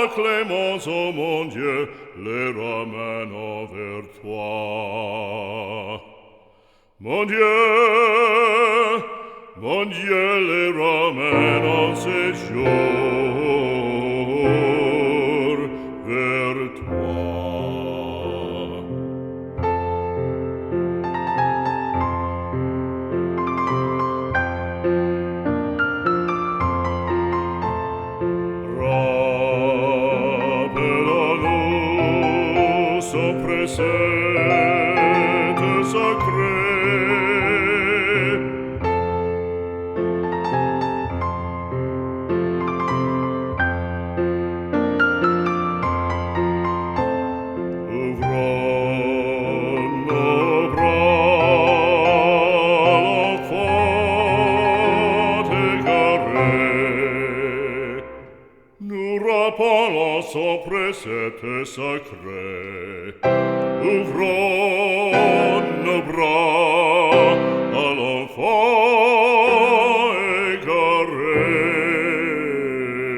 clémence, ô mon Dieu, les ramène vers toi. Mon Dieu les ramène en séjour vers toi. Rappelons-nous son précepte sacré. Ouvrons nos bras, l'enfant égaré. Nous rappelons son précepte sacré. Ouvrons nos bras,